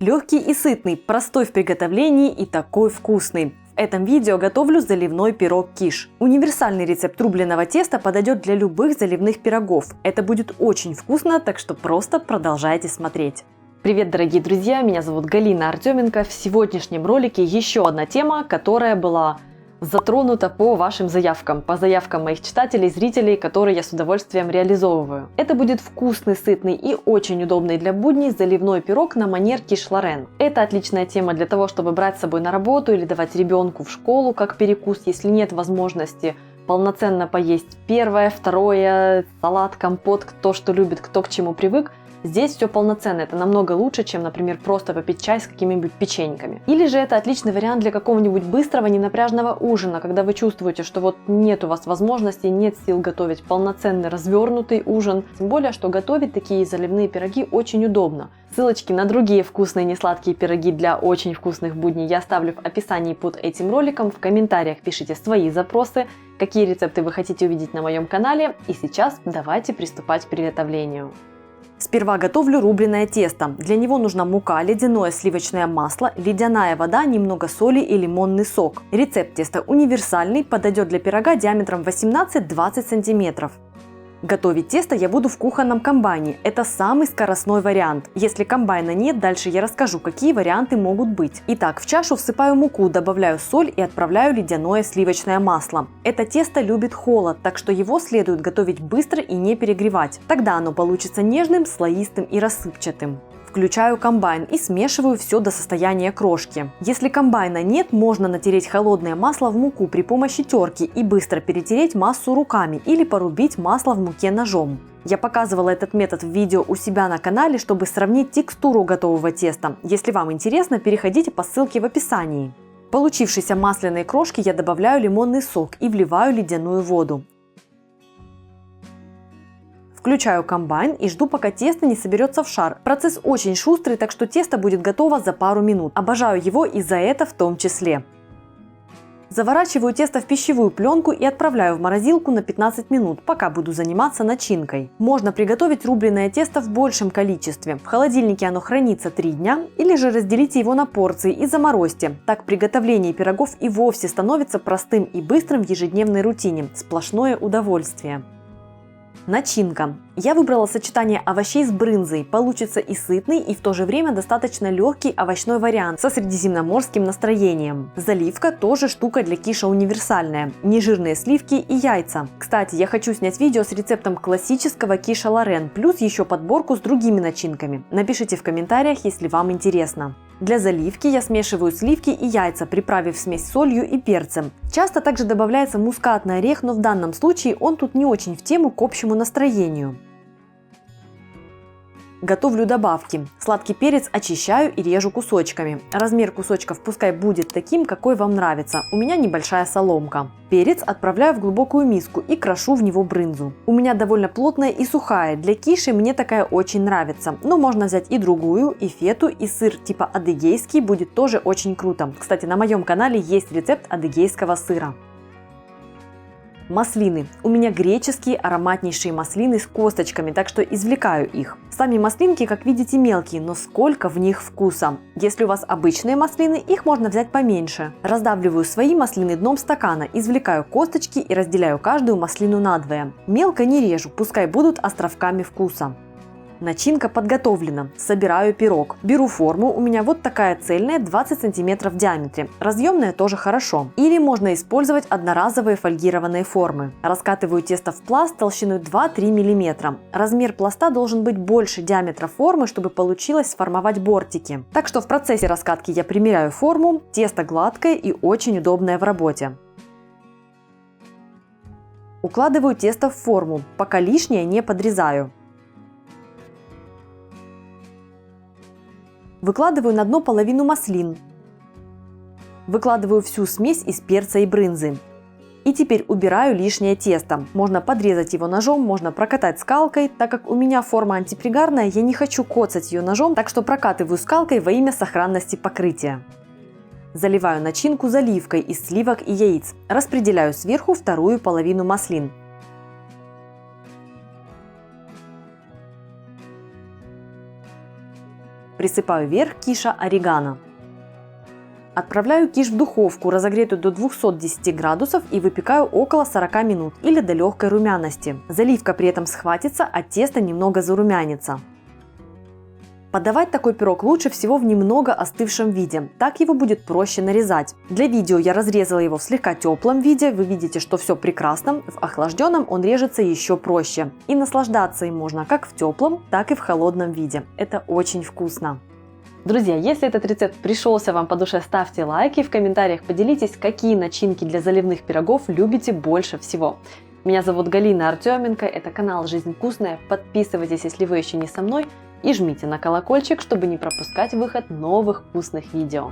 Легкий и сытный, простой в приготовлении и такой вкусный. В этом видео готовлю заливной пирог киш. Универсальный рецепт рубленого теста подойдет для любых заливных пирогов. Это будет очень вкусно, так что просто продолжайте смотреть. Привет, дорогие друзья, меня зовут Галина Артеменко. В сегодняшнем ролике еще одна тема, которая была затронута по вашим заявкам, по заявкам моих читателей, зрителей, которые я с удовольствием реализовываю. Это будет вкусный, сытный и очень удобный для будней заливной пирог на манер киш-лорен. Это отличная тема для того, чтобы брать с собой на работу или давать ребенку в школу как перекус, если нет возможности полноценно поесть первое, второе, салат, компот, кто что любит, кто к чему привык. Здесь все полноценно, это намного лучше, чем, например, просто попить чай с какими-нибудь печеньками. Или же это отличный вариант для какого-нибудь быстрого, ненапряжного ужина, когда вы чувствуете, что вот нет у вас возможности, нет сил готовить полноценный, развернутый ужин. Тем более, что готовить такие заливные пироги очень удобно. Ссылочки на другие вкусные несладкие пироги для очень вкусных будней я оставлю в описании под этим роликом. В комментариях пишите свои запросы, какие рецепты вы хотите увидеть на моем канале. И сейчас давайте приступать к приготовлению. Сперва готовлю рубленое тесто. Для него нужна мука, ледяное сливочное масло, ледяная вода, немного соли и лимонный сок. Рецепт теста универсальный, подойдет для пирога диаметром 18-20 см. Готовить тесто я буду в кухонном комбайне. Это самый скоростной вариант. Если комбайна нет, дальше я расскажу, какие варианты могут быть. Итак, в чашу всыпаю муку, добавляю соль и отправляю ледяное сливочное масло. Это тесто любит холод, так что его следует готовить быстро и не перегревать. Тогда оно получится нежным, слоистым и рассыпчатым. Включаю комбайн и смешиваю все до состояния крошки. Если комбайна нет, можно натереть холодное масло в муку при помощи терки и быстро перетереть массу руками или порубить масло в муке ножом. Я показывала этот метод в видео у себя на канале, чтобы сравнить текстуру готового теста. Если вам интересно, переходите по ссылке в описании. В получившейся масляной крошке я добавляю лимонный сок и вливаю ледяную воду. Включаю комбайн и жду, пока тесто не соберется в шар. Процесс очень шустрый, так что тесто будет готово за пару минут. Обожаю его и за это в том числе. Заворачиваю тесто в пищевую пленку и отправляю в морозилку на 15 минут, пока буду заниматься начинкой. Можно приготовить рубленое тесто в большем количестве. В холодильнике оно хранится 3 дня, или же разделите его на порции и заморозьте. Так приготовление пирогов и вовсе становится простым и быстрым в ежедневной рутине. Сплошное удовольствие. Начинка. Я выбрала сочетание овощей с брынзой. Получится и сытный, и в то же время достаточно легкий овощной вариант со средиземноморским настроением. Заливка тоже штука для киша универсальная. Нежирные сливки и яйца. Кстати, я хочу снять видео с рецептом классического киша лорен, плюс еще подборку с другими начинками. Напишите в комментариях, если вам интересно. Для заливки я смешиваю сливки и яйца, приправив смесь солью и перцем. Часто также добавляется мускатный орех, но в данном случае он тут не очень в тему к общему настроению. Готовлю добавки. Сладкий перец очищаю и режу кусочками. Размер кусочков пускай будет таким, какой вам нравится. У меня небольшая соломка. Перец отправляю в глубокую миску и крошу в него брынзу. У меня довольно плотная и сухая. Для киши мне такая очень нравится. Но можно взять и другую, и фету, и сыр типа адыгейский будет тоже очень круто. Кстати, на моем канале есть рецепт адыгейского сыра. Маслины. У меня греческие ароматнейшие маслины с косточками, так что извлекаю их. Сами маслинки, как видите, мелкие, но сколько в них вкуса. Если у вас обычные маслины, их можно взять поменьше. Раздавливаю свои маслины дном стакана, извлекаю косточки и разделяю каждую маслину надвое. Мелко не режу, пускай будут островками вкуса. Начинка подготовлена. Собираю пирог. Беру форму, у меня вот такая цельная, 20 см в диаметре. Разъемная тоже хорошо. Или можно использовать одноразовые фольгированные формы. Раскатываю тесто в пласт толщиной 2-3 мм. Размер пласта должен быть больше диаметра формы, чтобы получилось сформовать бортики. Так что в процессе раскатки я примеряю форму, тесто гладкое и очень удобное в работе. Укладываю тесто в форму, пока лишнее не подрезаю. Выкладываю на дно половину маслин. Выкладываю всю смесь из перца и брынзы. И теперь убираю лишнее тесто. Можно подрезать его ножом, можно прокатать скалкой. Так как у меня форма антипригарная, я не хочу коцать ее ножом, так что прокатываю скалкой во имя сохранности покрытия. Заливаю начинку заливкой из сливок и яиц. Распределяю сверху вторую половину маслин. Присыпаю верх киша орегано. Отправляю киш в духовку, разогретую до 210 градусов, и выпекаю около 40 минут или до легкой румяности. Заливка при этом схватится, а тесто немного зарумянится. Подавать такой пирог лучше всего в немного остывшем виде, так его будет проще нарезать. Для видео я разрезала его в слегка теплом виде, вы видите, что все прекрасно, в охлажденном он режется еще проще. И наслаждаться им можно как в теплом, так и в холодном виде. Это очень вкусно. Друзья, если этот рецепт пришелся вам по душе, ставьте лайки, в комментариях поделитесь, какие начинки для заливных пирогов любите больше всего. Меня зовут Галина Артеменко, это канал «Жизнь вкусная». Подписывайтесь, если вы еще не со мной, и жмите на колокольчик, чтобы не пропускать выход новых вкусных видео.